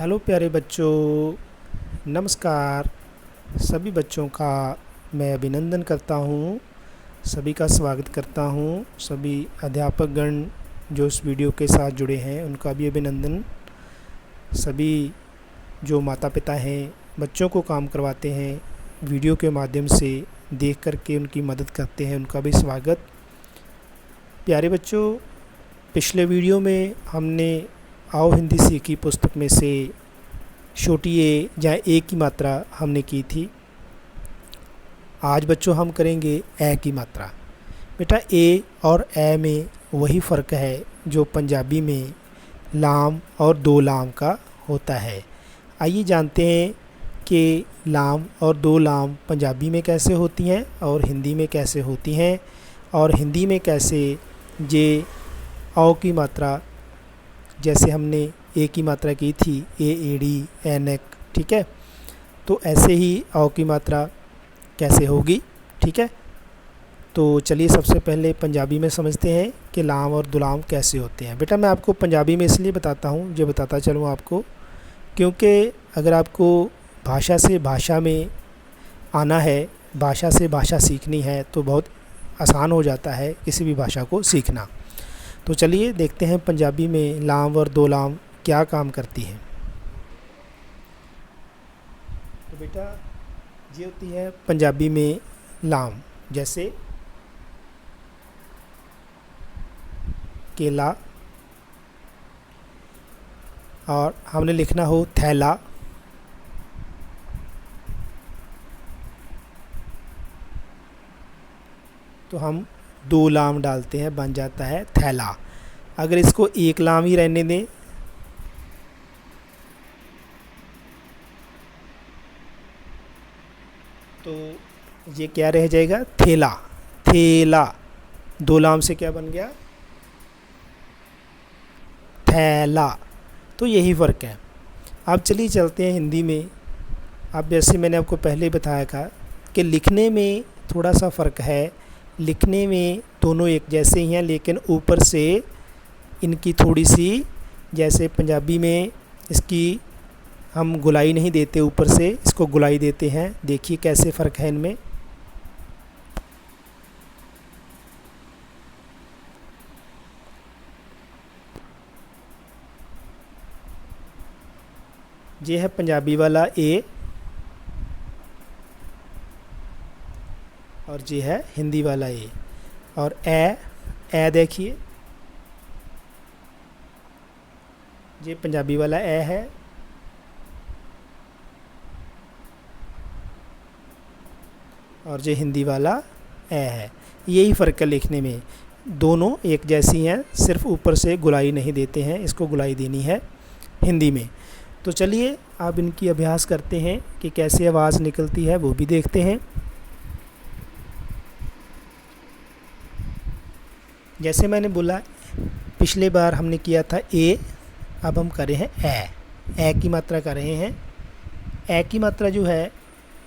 Hello प्यारे बच्चों, नमस्कार। सभी बच्चों का मैं अभिनंदन करता हूँ, सभी का स्वागत करता हूँ। सभी अध्यापकगण जो इस वीडियो के साथ जुड़े हैं उनका भी अभिनंदन। सभी जो माता पिता हैं, बच्चों को काम करवाते हैं, वीडियो के माध्यम से देख कर के उनकी मदद करते हैं, उनका भी स्वागत। प्यारे बच्चों, पिछले वीडियो में हमने आओ हिंदी सीखी पुस्तक में से छोटी ए जहाँ ए की मात्रा हमने की थी। आज बच्चों हम करेंगे ए की मात्रा। बेटा, ए और ए में वही फ़र्क है जो पंजाबी में लाम और दो लाम का होता है। आइए जानते हैं कि लाम और दो लाम पंजाबी में कैसे होती हैं और हिंदी में कैसे होती हैं, और हिंदी में कैसे जे औ की मात्रा जैसे हमने ए की मात्रा की थी, ए एड़ी एनक, ठीक है, तो ऐसे ही औ की मात्रा कैसे होगी। ठीक है, तो चलिए सबसे पहले पंजाबी में समझते हैं कि लाम और दुलाम कैसे होते हैं। बेटा, मैं आपको पंजाबी में इसलिए बताता हूँ, जो बताता चलूँ आपको, क्योंकि अगर आपको भाषा से भाषा में आना है, भाषा से भाषा सीखनी है, तो बहुत आसान हो जाता है किसी भी भाषा को सीखना। तो चलिए देखते हैं पंजाबी में लाम और दो लाम क्या काम करती हैं। तो बेटा, ये होती है पंजाबी में लाम, जैसे केला, और हमने लिखना हो थैला, तो हम दो लाम डालते हैं, बन जाता है थैला। अगर इसको एक लाम ही रहने दें तो ये क्या रह जाएगा, थेला। थेला दो लाम से क्या बन गया, थैला। तो यही फ़र्क है। अब चलिए चलते हैं हिंदी में। अब जैसे मैंने आपको पहले बताया था कि लिखने में थोड़ा सा फ़र्क है। लिखने में दोनों एक जैसे ही हैं, लेकिन ऊपर से इनकी थोड़ी सी, जैसे पंजाबी में इसकी हम गुलाई नहीं देते, ऊपर से इसको गुलाई देते हैं। देखिए कैसे फ़र्क है इनमें। ये है पंजाबी वाला ए, और ये है हिंदी वाला ए। और ए देखिए, ये पंजाबी वाला ए है, और ये हिंदी वाला ए है। यही फ़र्क है लिखने में, दोनों एक जैसी हैं, सिर्फ ऊपर से गुलाई नहीं देते हैं, इसको गुलाई देनी है हिंदी में। तो चलिए अब इनकी अभ्यास करते हैं कि कैसे आवाज़ निकलती है, वो भी देखते हैं। जैसे मैंने बोला, पिछले बार हमने किया था ए, अब हम कर रहे हैं ए की मात्रा कर रहे हैं। ए की मात्रा जो है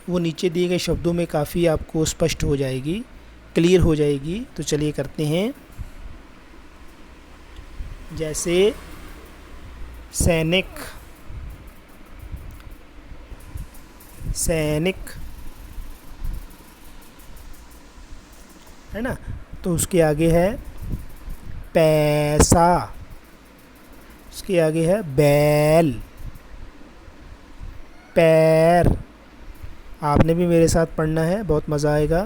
वो नीचे दिए गए शब्दों में काफ़ी आपको स्पष्ट हो जाएगी, क्लियर हो जाएगी। तो चलिए करते हैं। जैसे सैनिक, सैनिक है ना, तो उसके आगे है पैसा, उसके आगे है बैल, पैर। आपने भी मेरे साथ पढ़ना है, बहुत मज़ा आएगा।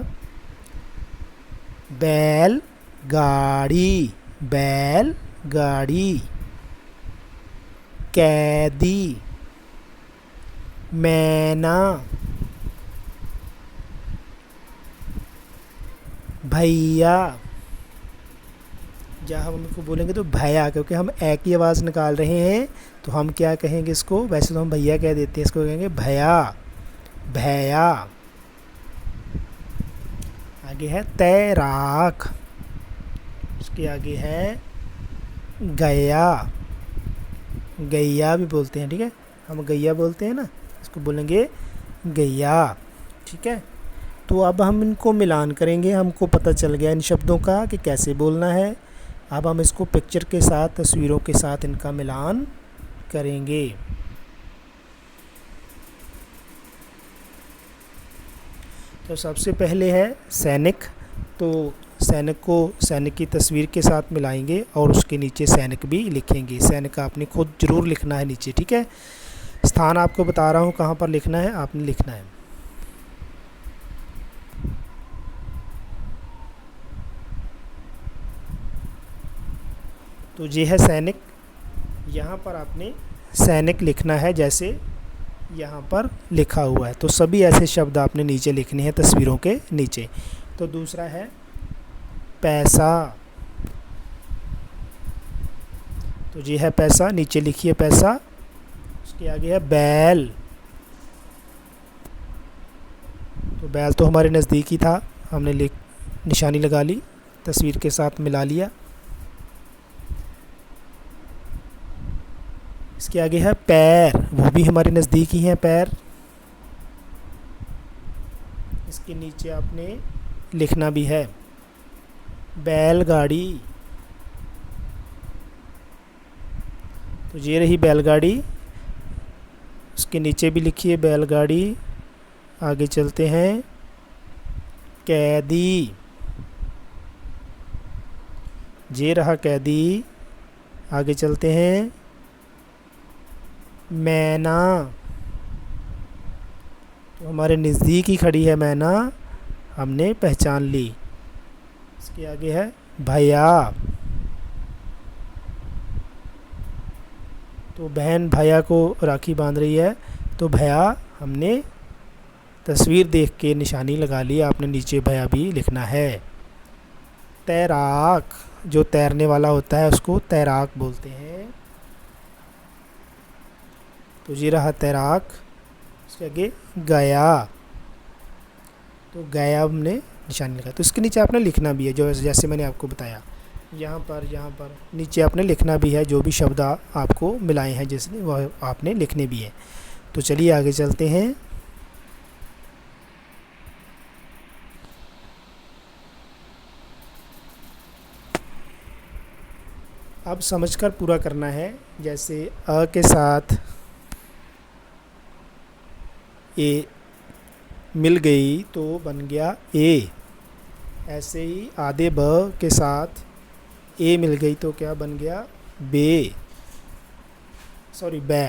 बैल गाड़ी, बैल गाड़ी। कैदी, मैना। भैया, जहाँ हम उनको बोलेंगे तो भैया, क्योंकि हम ए की आवाज़ निकाल रहे हैं, तो हम क्या कहेंगे इसको, वैसे तो हम भैया कह देते हैं, इसको कहेंगे भैया, भैया। आगे है तैराक, उसके आगे है गैया, गैया भी बोलते हैं, ठीक है, हम गैया बोलते हैं ना, इसको बोलेंगे गैया। ठीक है, तो अब हम इनको मिलान करेंगे। हमको पता चल गया इन शब्दों का कि कैसे बोलना है। अब हम इसको पिक्चर के साथ, तस्वीरों के साथ इनका मिलान करेंगे। तो सबसे पहले है सैनिक। तो सैनिक को सैनिक की तस्वीर के साथ मिलाएंगे और उसके नीचे सैनिक भी लिखेंगे। सैनिक का आपने खुद ज़रूर लिखना है नीचे, ठीक है। स्थान आपको बता रहा हूँ कहाँ पर लिखना है, आपने लिखना है। तो ये है सैनिक। यहाँ पर आपने सैनिक लिखना है जैसे यहाँ पर लिखा हुआ है। तो सभी ऐसे शब्द आपने नीचे लिखने हैं तस्वीरों के नीचे। तो दूसरा है पैसा। तो ये है पैसा, नीचे लिखिए पैसा। उसके आगे है बैल। तो बैल तो हमारे नज़दीक ही था, हमने निशानी लगा ली, तस्वीर के साथ मिला लिया। इसके आगे है पैर, वो भी हमारे नज़दीक ही है पैर। इसके नीचे आपने लिखना भी है बैलगाड़ी। तो ये रही बैलगाड़ी, उसके नीचे भी लिखिए बैलगाड़ी। आगे चलते हैं कैदी। ये रहा कैदी। आगे चलते हैं मैना। तो हमारे नज़दीक ही खड़ी है मैना, हमने पहचान ली। इसके आगे है भैया। तो बहन भैया को राखी बांध रही है, तो भैया हमने तस्वीर देख के निशानी लगा ली, आपने नीचे भैया भी लिखना है। तैराक, जो तैरने वाला होता है उसको तैराक बोलते हैं। तो ये रहा तैराक। इसके आगे गया। तो गया हमने निशानी लगा। तो इसके नीचे आपने लिखना भी है, जो जैसे मैंने आपको बताया, यहाँ पर नीचे आपने लिखना भी है। जो भी शब्द आपको मिलाए हैं जिसने, वह आपने लिखने भी है। तो चलिए आगे चलते हैं। अब समझकर पूरा करना है। जैसे अ के साथ ए मिल गई तो बन गया ए। ऐसे ही आधे ब के साथ ए मिल गई तो क्या बन गया बे, सॉरी बै,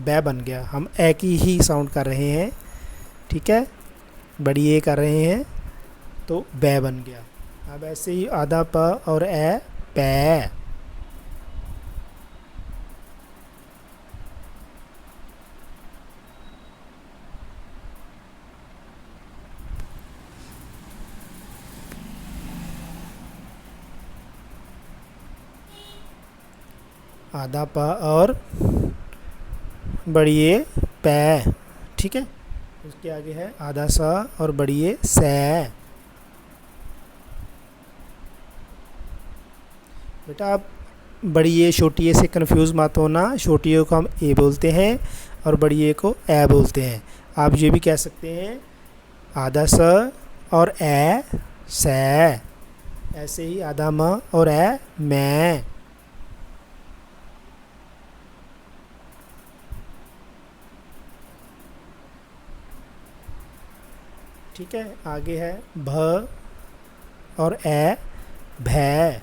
बै बन गया। हम ए की ही साउंड कर रहे हैं, ठीक है, बड़ी ए कर रहे हैं तो बै बन गया। अब ऐसे ही आधा प और ए पै। आधा प और बड़ी ए पै, ठीक है। उसके आगे है आधा सा और बड़ी ए सै। बेटा आप बड़ी ए छोटी ए से कंफ्यूज मत होना। छोटी ए को हम ए बोलते हैं और बड़ी ए को ए बोलते हैं। आप ये भी कह सकते हैं आधा स और ए सै। ऐसे ही आधा म और ए मैं। ठीक है। आगे है भ और ए भै।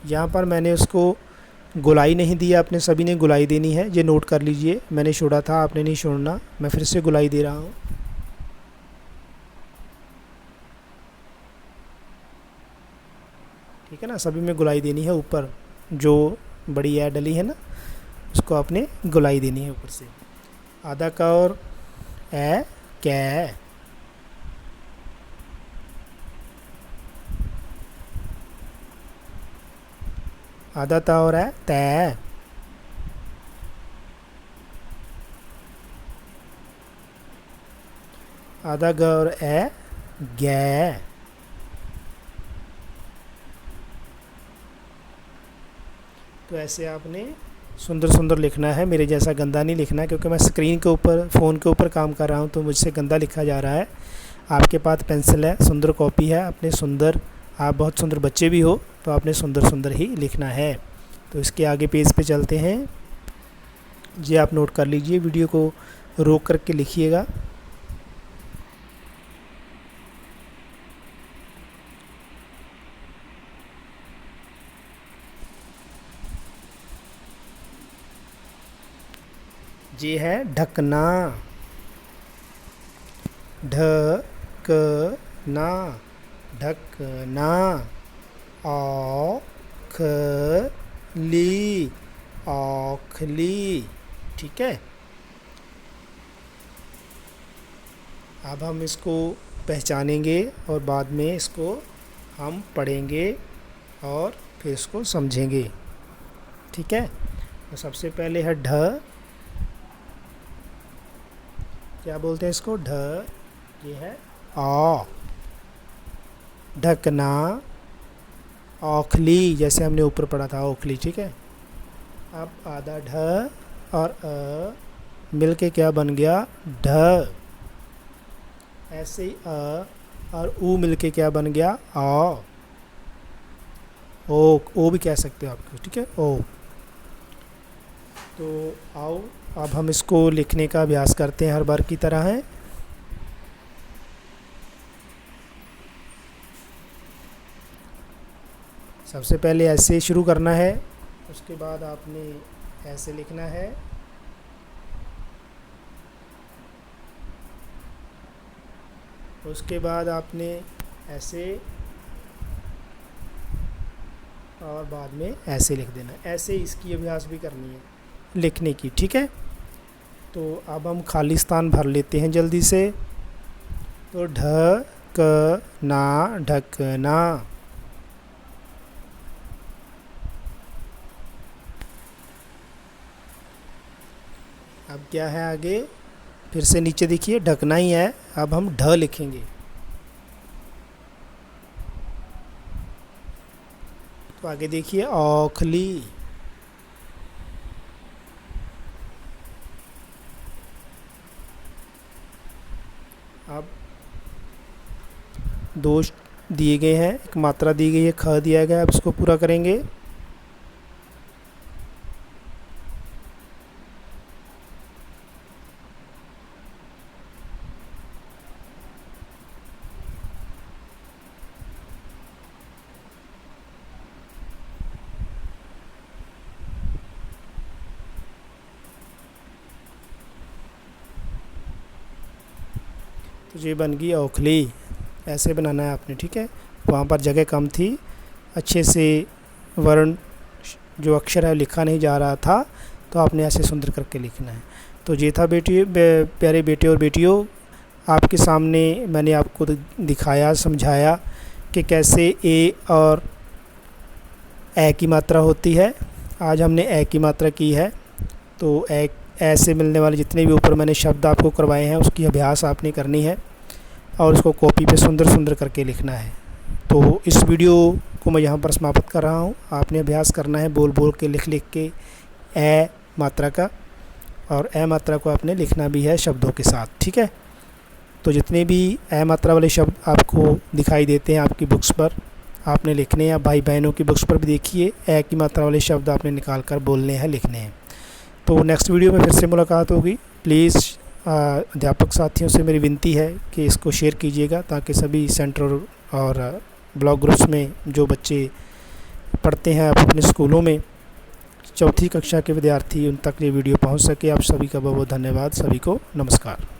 यहाँ पर मैंने उसको गुलाई नहीं दी, आपने सभी ने गुलाई देनी है, ये नोट कर लीजिए। मैंने छोड़ा था, आपने नहीं छोड़ना। मैं फिर से गुलाई दे रहा हूँ। ठीक है ना, सभी में गुलाई देनी है। ऊपर जो बड़ी ए डली है ना, उसको आपने गुलाई देनी है ऊपर से। आधा का और ए कै। आधा ता और है तै। आधा ग और ए गै। तो ऐसे आपने सुंदर सुंदर लिखना है, मेरे जैसा गंदा नहीं लिखना है, क्योंकि मैं स्क्रीन के ऊपर फ़ोन के ऊपर काम कर रहा हूँ तो मुझसे गंदा लिखा जा रहा है। आपके पास पेंसिल है, सुंदर कॉपी है, अपने सुंदर, आप बहुत सुंदर बच्चे भी हो तो आपने सुंदर सुंदर ही लिखना है। तो इसके आगे पेज पे चलते हैं। ये आप नोट कर लीजिए, वीडियो को रोक करके लिखिएगा। ये है ढकना, ढकना, ढकना। औखली, औखली। ठीक है, अब हम इसको पहचानेंगे और बाद में इसको हम पढ़ेंगे और फिर इसको समझेंगे। ठीक है, तो सबसे पहले है ढ। क्या बोलते हैं इसको? ढ। ये है औ, ढकना, औखली, जैसे हमने ऊपर पढ़ा था औखली। ठीक है, अब आधा ढ और अ मिल के क्या बन गया? ढ। ऐसे ही अ और ऊ मिल के क्या बन गया? औ। ओ भी कह सकते हो आप। ठीक है, ओ। तो आओ अब हम इसको लिखने का अभ्यास करते हैं हर बार की तरह है। सबसे पहले ऐसे शुरू करना है, उसके बाद आपने ऐसे लिखना है, उसके बाद आपने ऐसे और बाद में ऐसे लिख देना। ऐसे इसकी अभ्यास भी करनी है लिखने की। ठीक है, तो अब हम खाली स्थान भर लेते हैं जल्दी से। तो ढकना, ढकना। अब क्या है आगे? फिर से नीचे देखिए, ढकना ही है। अब हम ढ लिखेंगे। तो आगे देखिए, औखली। अब दो दिए गए हैं, एक मात्रा दी गई है, ख दिया गया है। अब इसको पूरा करेंगे। तो ये बन गई औखली। ऐसे बनाना है आपने। ठीक है, वहाँ पर जगह कम थी, अच्छे से वर्ण जो अक्षर है लिखा नहीं जा रहा था, तो आपने ऐसे सुंदर करके लिखना है। तो ये था प्यारे बेटे और बेटियों, आपके सामने मैंने आपको दिखाया, समझाया कि कैसे ए और ए की मात्रा होती है। आज हमने ए की मात्रा की है। तो ऐसे मिलने वाले जितने भी ऊपर मैंने शब्द आपको करवाए हैं उसकी अभ्यास आपने करनी है और उसको कॉपी पे सुंदर सुंदर करके लिखना है। तो इस वीडियो को मैं यहाँ पर समाप्त कर रहा हूँ। आपने अभ्यास करना है बोल बोल के, लिख लिख के ए मात्रा का, और ए मात्रा को आपने लिखना भी है शब्दों के साथ। ठीक है, तो जितने भी ए मात्रा वाले शब्द आपको दिखाई देते हैं आपकी बुक्स पर, आपने लिखने हैं। भाई बहनों की बुक्स पर भी देखिए, ए की मात्रा वाले शब्द आपने निकाल कर बोलने हैं, लिखने हैं। तो नेक्स्ट वीडियो में फिर से मुलाकात होगी। प्लीज़ अध्यापक साथियों से मेरी विनती है कि इसको शेयर कीजिएगा, ताकि सभी सेंटर और ब्लॉक ग्रुप्स में जो बच्चे पढ़ते हैं अपने स्कूलों में, चौथी कक्षा के विद्यार्थी, उन तक ये वीडियो पहुंच सके। आप सभी का बहुत बहुत धन्यवाद। सभी को नमस्कार।